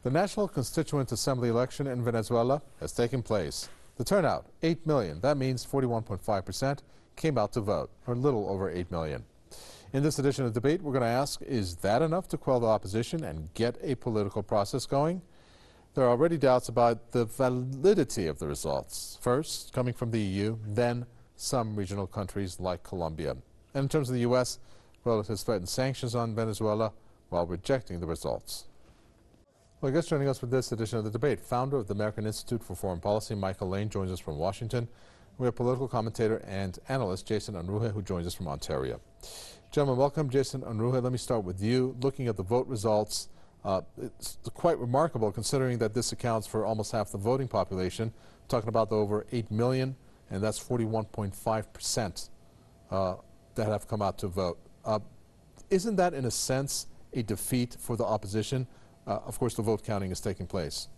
The National Constituent Assembly election in Venezuela has taken place. The turnout, 8 million. That means 41.5% came out to vote, or a little over 8 million. In this edition of Debate, we're going to ask, is that enough to quell the opposition and get a political process going? There are already doubts about the validity of the results. First, coming from the EU, then some regional countries like Colombia. And in terms of the U.S., well, it has threatened sanctions on Venezuela while rejecting the results. Well, I guess joining us for this edition of the Debate, founder of the American Institute for Foreign Policy, Michael Lane, joins us from Washington. We have political commentator and analyst Jason Unruhe, who joins us from Ontario. Gentlemen, welcome. Jason Unruhe, let me start with you. Looking at the vote results, it's quite remarkable considering that this accounts for almost half the voting population, talking about the over 8 million, and that's 41.5% that have come out to vote. Isn't that, in a sense, a defeat for the opposition? Of course, the vote counting is taking place.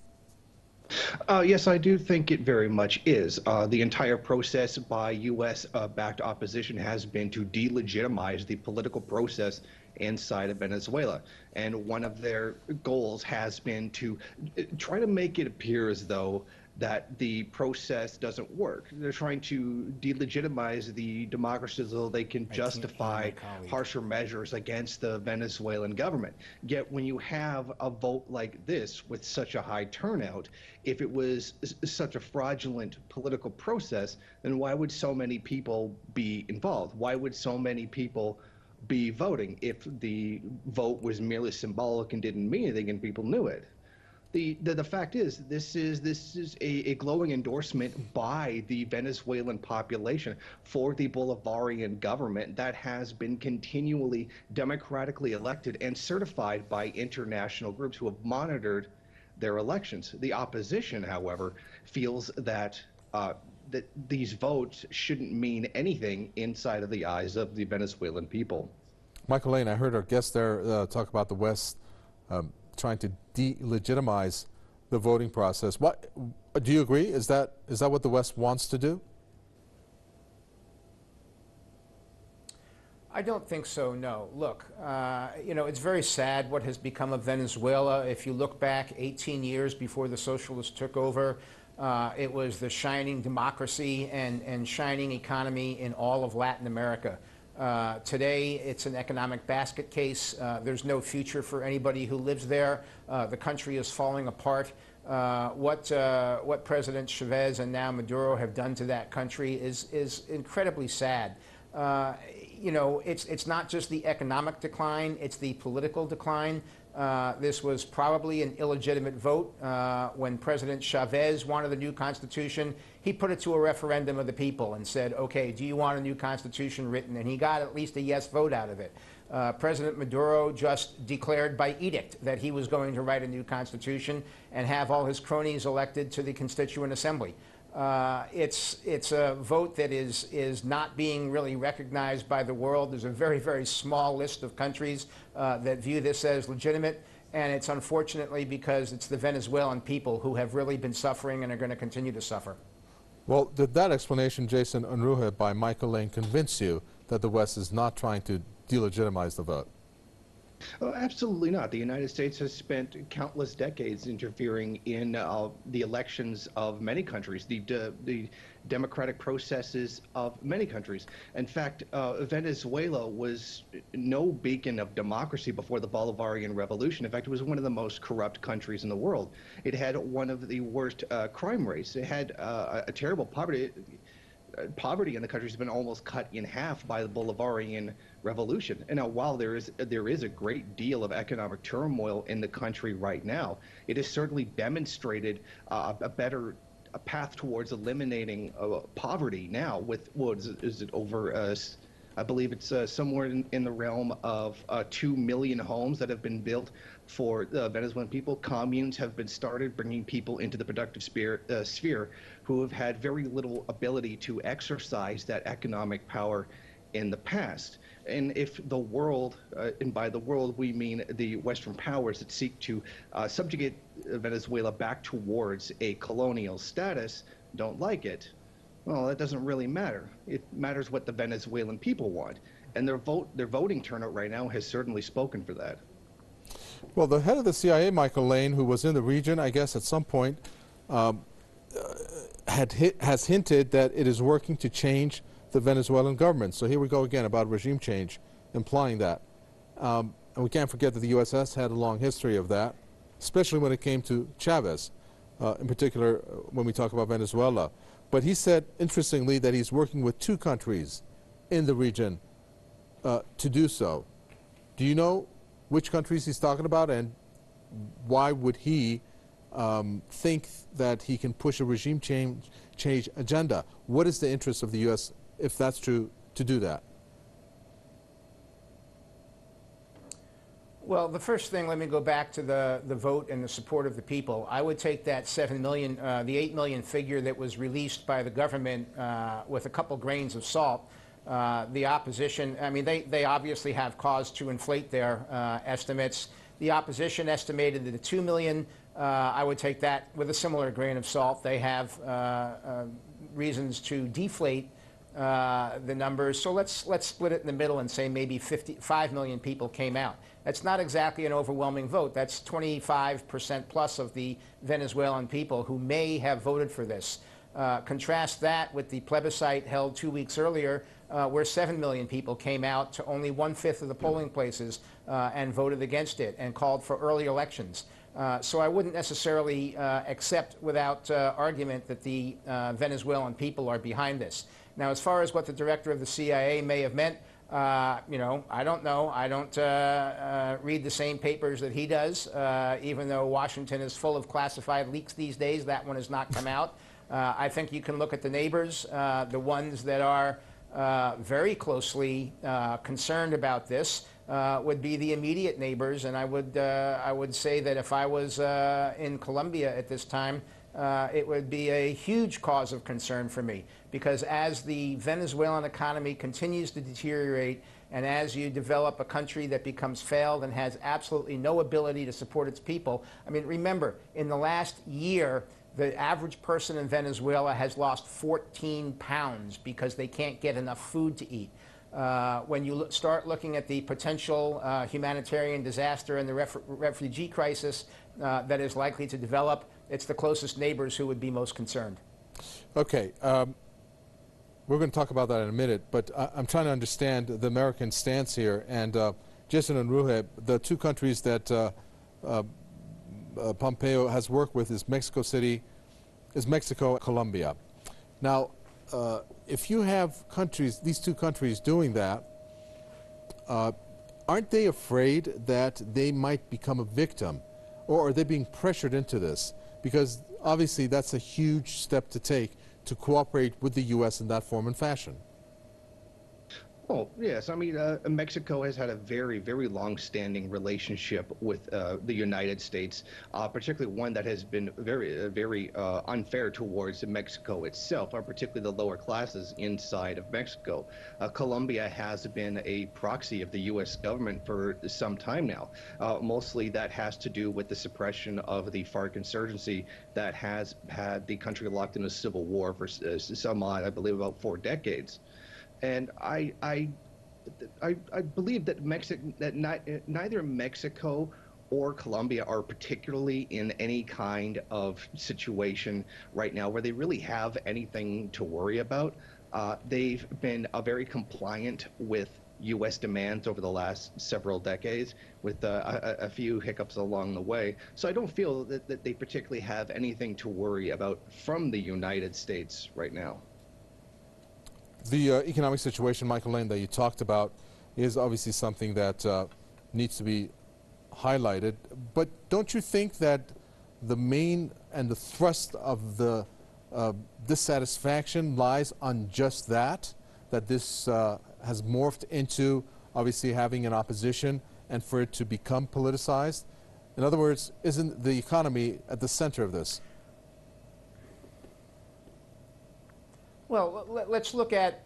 Yes, I do think it very much is. The entire process by U.S.-backed opposition has been to delegitimize the political process inside of Venezuela. And one of their goals has been to try to make it appear as though that the process doesn't work. They're trying to delegitimize the democracy so they can justify harsher measures against the Venezuelan government. Yet when you have a vote like this with such a high turnout, if it was such a fraudulent political process, then why would so many people be involved? Why would so many people be voting if the vote was merely symbolic and didn't mean anything and people knew it? The fact is, this is a glowing endorsement by the Venezuelan population for the Bolivarian government that has been continually democratically elected and certified by international groups who have monitored their elections. The opposition, however, feels that that these votes shouldn't mean anything inside of the eyes of the Venezuelan people. Michael Lane, I heard our guest there talk about the West trying to delegitimize the voting process. What do you agree? Is that what the West wants to do? I don't think so, no. Look, you know, it's very sad what has become of Venezuela. If you look back 18 years before the socialists took over, it was the shining democracy and shining economy in all of Latin America. Today, it's an economic basket case. There's no future for anybody who lives there. The country is falling apart. What President Chavez and now Maduro have done to that country is incredibly sad. You know, it's not just the economic decline, it's the political decline. This was probably an illegitimate vote. When President Chavez wanted a new constitution, he put it to a referendum of the people and said, okay, do you want a new constitution written? And he got at least a yes vote out of it. President Maduro just declared by edict that he was going to write a new constitution and have all his cronies elected to the Constituent Assembly. It's a vote that is not being really recognized by the world. There's a very, very small list of countries that view this as legitimate, and it's unfortunately because it's the Venezuelan people who have really been suffering and are going to continue to suffer. Well, did that explanation, Jason Unruhe, by Michael Lane convince you that the West is not trying to delegitimize the vote? Oh, absolutely not. The United States has spent countless decades interfering in the elections of many countries, the democratic processes of many countries. In fact, Venezuela was no beacon of democracy before the Bolivarian Revolution. In fact, it was one of the most corrupt countries in the world. It had one of the worst crime rates. It had a terrible poverty. Poverty in the country has been almost cut in half by the Bolivarian Revolution. And now, while there is a great deal of economic turmoil in the country right now, it has certainly demonstrated a path towards eliminating poverty now with, what is it over, I believe it's somewhere in the realm of 2 million homes that have been built for the Venezuelan people. Communes have been started, bringing people into the productive sphere who have had very little ability to exercise that economic power in the past. And if the world, and by the world we mean the Western powers that seek to subjugate Venezuela back towards a colonial status, don't like it, well, that doesn't really matter. It matters what the Venezuelan people want. And their voting turnout right now has certainly spoken for that. Well, the head of the CIA, Michael Lane, who was in the region, I guess, at some point, has hinted that it is working to change the Venezuelan government. So here we go again about regime change, implying that. And we can't forget that the U.S. has had a long history of that, especially when it came to Chavez, in particular when we talk about Venezuela. But he said, interestingly, that he's working with 2 countries in the region to do so. Do you know which countries he's talking about, and why would he think that he can push a regime change agenda? What is the interest of the U.S., if that's true, to do that? Well, the first thing, let me go back to the vote and the support of the people. I would take that 7 million, the 8 million figure that was released by the government with a couple grains of salt. The opposition, I mean, they obviously have cause to inflate their estimates. The opposition estimated that the 2 million, I would take that with a similar grain of salt. They have reasons to deflate the numbers. So let's split it in the middle and say maybe 5 million people came out. That's not exactly an overwhelming vote. That's 25% plus of the Venezuelan people who may have voted for this. Contrast that with the plebiscite held 2 weeks earlier, where 7 million people came out to only 1/5 of the polling places and voted against it and called for early elections. So I wouldn't necessarily accept without argument that the Venezuelan people are behind this. Now, as far as what the director of the CIA may have meant, you know, I don't know. I don't read the same papers that he does, even though Washington is full of classified leaks these days. That one has not come out. I think you can look at the neighbors, the ones that are very closely concerned about this would be the immediate neighbors, and I would say that if I was in Colombia at this time, it would be a huge cause of concern for me, because as the Venezuelan economy continues to deteriorate and as you develop a country that becomes failed and has absolutely no ability to support its people, I mean, remember, in the last year, the average person in Venezuela has lost 14 pounds because they can't get enough food to eat. When you start looking at the potential humanitarian disaster and the refugee crisis that is likely to develop, it's the closest neighbors who would be most concerned. Okay. We're going to talk about that in a minute, but I'm trying to understand the American stance here. And Jason Unruhe, the 2 countries that Pompeo has worked with is Mexico and Colombia. Now, if you have countries, these 2 countries doing that, aren't they afraid that they might become a victim, or are they being pressured into this? Because obviously that's a huge step to take to cooperate with the U.S. in that form and fashion. Oh, yes. I mean, Mexico has had a very, very long-standing relationship with the United States, particularly one that has been very unfair towards Mexico itself, or particularly the lower classes inside of Mexico. Colombia has been a proxy of the U.S. government for some time now. Mostly that has to do with the suppression of the FARC insurgency that has had the country locked in a civil war for some odd, I believe, about 4 decades. And I believe that neither Mexico or Colombia are particularly in any kind of situation right now where they really have anything to worry about. They've been very compliant with U.S. demands over the last several decades, with a few hiccups along the way. So I don't feel that they particularly have anything to worry about from the United States right now. The economic situation, Michael Lane, that you talked about is obviously something that needs to be highlighted. But don't you think that the main and the thrust of the dissatisfaction lies on just that this has morphed into obviously having an opposition and for it to become politicized? In other words, isn't the economy at the center of this? Well, let's look at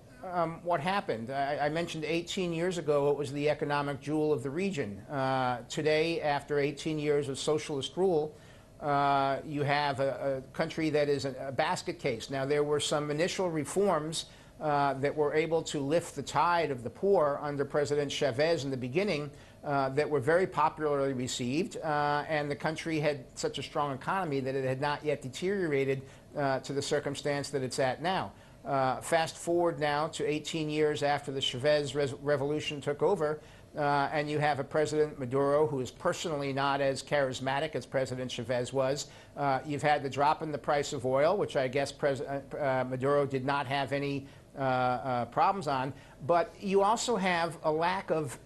what happened. I mentioned 18 years ago it was the economic jewel of the region. Today, after 18 years of socialist rule, you have a country that is a basket case. Now, there were some initial reforms that were able to lift the tide of the poor under President Chavez in the beginning, that were very popularly received, and the country had such a strong economy that it had not yet deteriorated to the circumstance that it's at now. Fast forward now to 18 years after the Chavez revolution took over, and you have a President Maduro who is personally not as charismatic as President Chavez was. You've had the drop in the price of oil, which I guess Maduro did not have any problems on, but you also have a lack of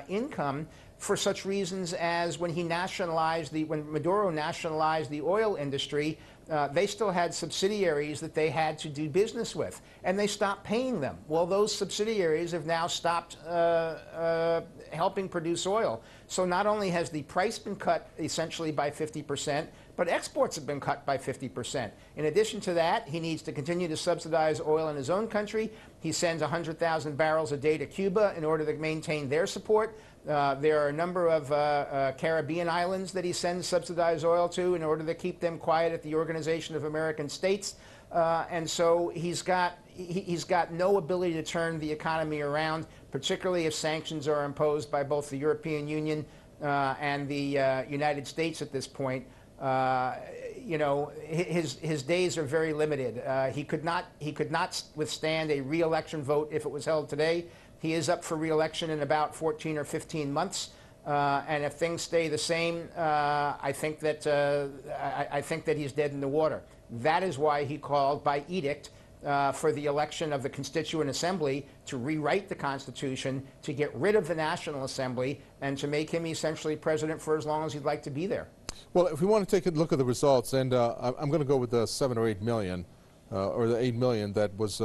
income for such reasons as when Maduro nationalized the oil industry, they still had subsidiaries that they had to do business with, and they stopped paying them. Well, those subsidiaries have now stopped helping produce oil. So not only has the price been cut essentially by 50%, but exports have been cut by 50%. In addition to that, he needs to continue to subsidize oil in his own country. He sends 100,000 barrels a day to Cuba in order to maintain their support. There are a number of Caribbean islands that he sends subsidized oil to in order to keep them quiet at the Organization of American States. And so he's got no ability to turn the economy around, particularly if sanctions are imposed by both the European Union and the United States at this point. You know, his days are very limited. He could not withstand a re-election vote if it was held today. He is up for re-election in about 14 or 15 months, and if things stay the same, I think that he's dead in the water. That is why he called by edict for the election of the Constituent Assembly to rewrite the Constitution, to get rid of the National Assembly, and to make him essentially president for as long as he'd like to be there. Well, if we want to take a look at the results, and I'm going to go with the 7 or 8 million, or the 8 million that was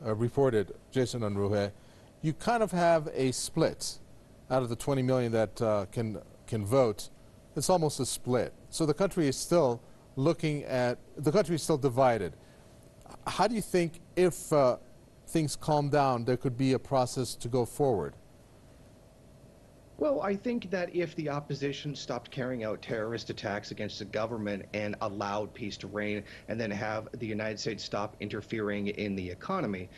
reported, Jason Unruhe, you kind of have a split out of the 20 million that can vote. It's almost a split. So the country is still divided. How do you think if things calm down, there could be a process to go forward? Well, I think that if the opposition stopped carrying out terrorist attacks against the government and allowed peace to reign, and then have the United States stop interfering in the economy,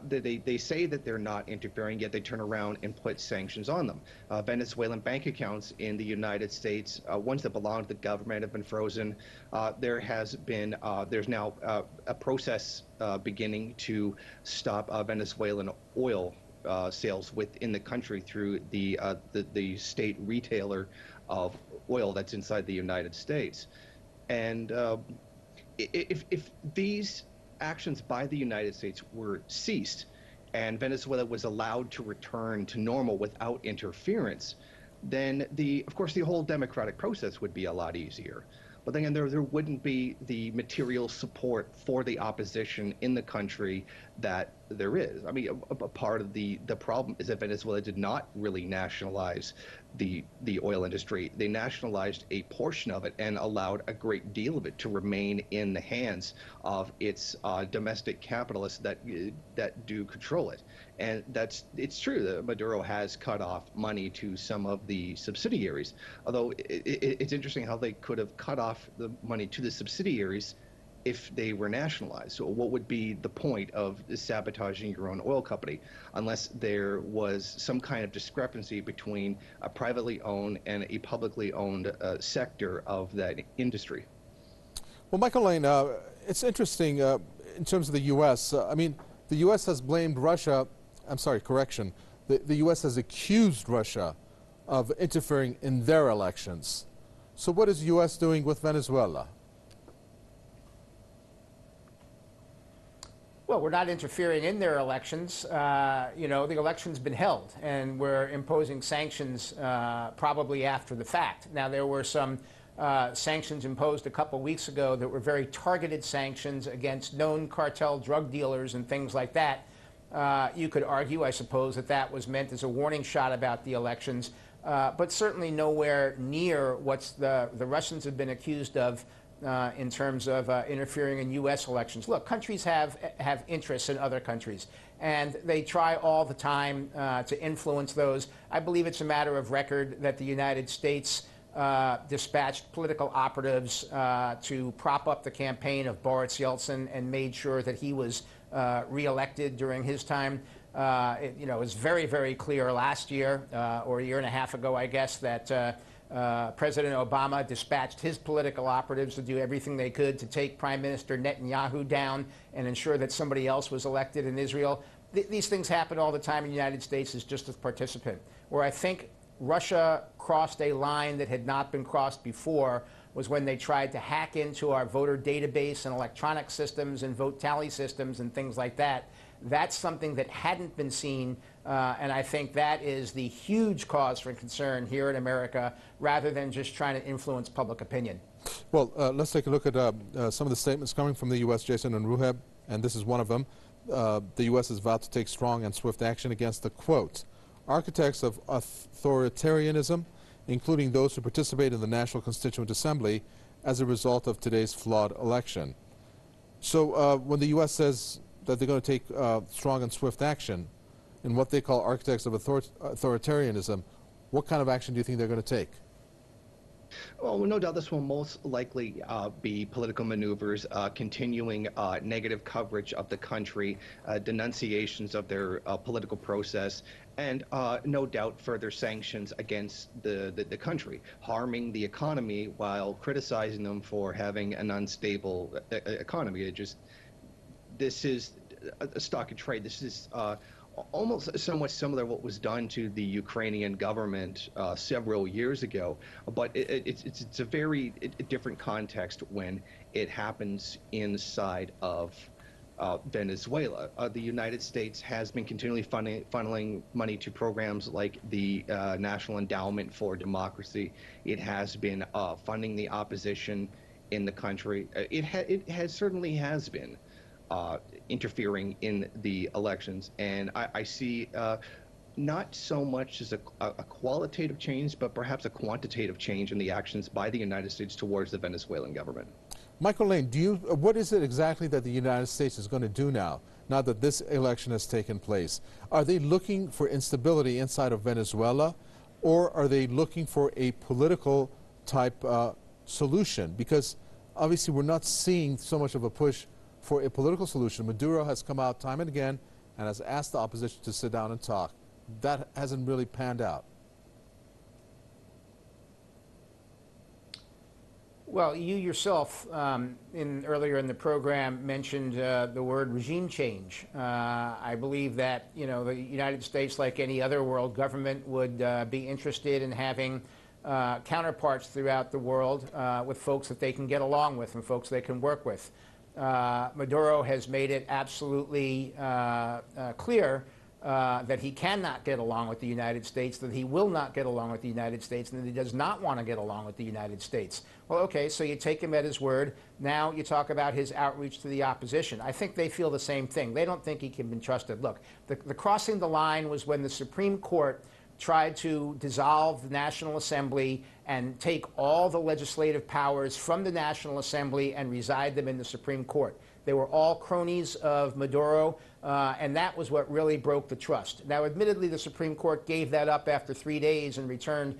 they say that they're not interfering, yet they turn around and put sanctions on them. Venezuelan bank accounts in the United States, ones that belong to the government, have been frozen. There's now a process beginning to stop Venezuelan oil sales within the country through the state retailer of oil that's inside the United States. And if these actions by the United States were ceased and Venezuela was allowed to return to normal without interference, then of course the whole democratic process would be a lot easier. But then again, there wouldn't be the material support for the opposition in the country that there is. I mean, a part of the problem is that Venezuela did not really nationalize the oil industry. They nationalized a portion of it and allowed a great deal of it to remain in the hands of its domestic capitalists that do control it. And it's true that Maduro has cut off money to some of the subsidiaries, although it's interesting how they could have cut off the money to the subsidiaries if they were nationalized. So what would be the point of sabotaging your own oil company unless there was some kind of discrepancy between a privately owned and a publicly owned sector of that industry? Well, Michael Lane, it's interesting in terms of the U.S. I mean, the U.S. has blamed Russia, I'm sorry, correction, the U.S. has accused Russia of interfering in their elections. So what is the U.S. doing with Venezuela? Well, we're not interfering in their elections. You know, the election's been held, and we're imposing sanctions probably after the fact. Now, there were some sanctions imposed a couple weeks ago that were very targeted sanctions against known cartel drug dealers and things like that. You could argue, I suppose, that was meant as a warning shot about the elections, but certainly nowhere near what the Russians have been accused of in terms of interfering in U.S. elections. Look, countries have interests in other countries, and they try all the time to influence those. I believe it's a matter of record that the United States dispatched political operatives to prop up the campaign of Boris Yeltsin and made sure that he was reelected during his time. It was very, very clear last year, or a year and a half ago, I guess, that President Obama dispatched his political operatives to do everything they could to take Prime Minister Netanyahu down and ensure that somebody else was elected in Israel. These things happen all the time in the United States as just a participant. Where I think Russia crossed a line that had not been crossed before was when they tried to hack into our voter database and electronic systems and vote tally systems and things like that. That's something that hadn't been seen, and I think that is the huge cause for concern here in America, rather than just trying to influence public opinion. Well, let's take a look at some of the statements coming from the U.S., Jason Unruhe, and this is one of them. The U.S. is vowed to take strong and swift action against the, quote, architects of authoritarianism, including those who participate in the National Constituent Assembly as a result of today's flawed election. So when the U.S. says that they're going to take strong and swift action in what they call architects of authoritarianism, what kind of action do you think they're going to take? Well, no doubt this will most likely be political maneuvers, continuing negative coverage of the country, denunciations of their political process, and no doubt further sanctions against the country, harming the economy while criticizing them for having an unstable economy. This is a stock and trade. This is almost somewhat similar to what was done to the Ukrainian government several years ago, but it's a very different context when it happens inside of Venezuela. The United States has been continually funneling money to programs like the National Endowment for Democracy. It has been funding the opposition in the country. It certainly has been interfering in the elections, and I see not so much as a qualitative change, but perhaps a quantitative change in the actions by the United States towards the Venezuelan government. Michael Lane, what is it exactly that the United States is going to do now that this election has taken place? Are they looking for instability inside of Venezuela, or are they looking for a political type solution? Because obviously we're not seeing so much of a push for a political solution. Maduro has come out time and again and has asked the opposition to sit down and talk. That hasn't really panned out. Well, you yourself, earlier in the program, mentioned the word regime change. I believe that the United States, like any other world government, would be interested in having counterparts throughout the world with folks that they can get along with and folks they can work with. Maduro has made it absolutely clear that he cannot get along with the United States, that he will not get along with the United States, and that he does not want to get along with the United States. Well, okay, so you take him at his word. Now you talk about his outreach to the opposition. I think they feel the same thing. They don't think he can be trusted. Look, the crossing the line was when the Supreme Court tried to dissolve the National Assembly and take all the legislative powers from the National Assembly and reside them in the Supreme Court. They were all cronies of Maduro, and that was what really broke the trust. Now, admittedly, the Supreme Court gave that up after 3 days and returned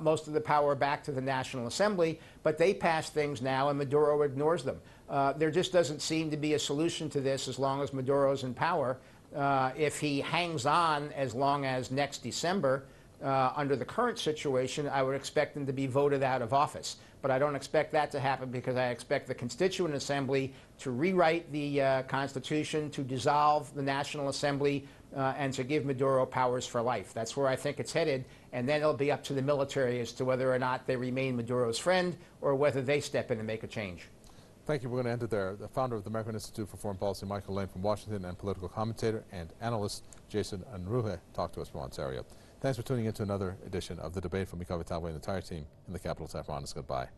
most of the power back to the National Assembly, but they pass things now and Maduro ignores them. There just doesn't seem to be a solution to this as long as Maduro's in power. If he hangs on as long as next December, under the current situation, I would expect him to be voted out of office. But I don't expect that to happen because I expect the Constituent Assembly to rewrite the Constitution, to dissolve the National Assembly, and to give Maduro powers for life. That's where I think it's headed, and then it'll be up to the military as to whether or not they remain Maduro's friend or whether they step in and make a change. Thank you. We're going to end it there. The founder of the American Institute for Foreign Policy, Michael Lane from Washington, and political commentator and analyst Jason Unruhe talked to us from Ontario. Thanks for tuning in to another edition of The Debate. From me, Kavitawe, and the entire team in the capital, Tehran. Goodbye.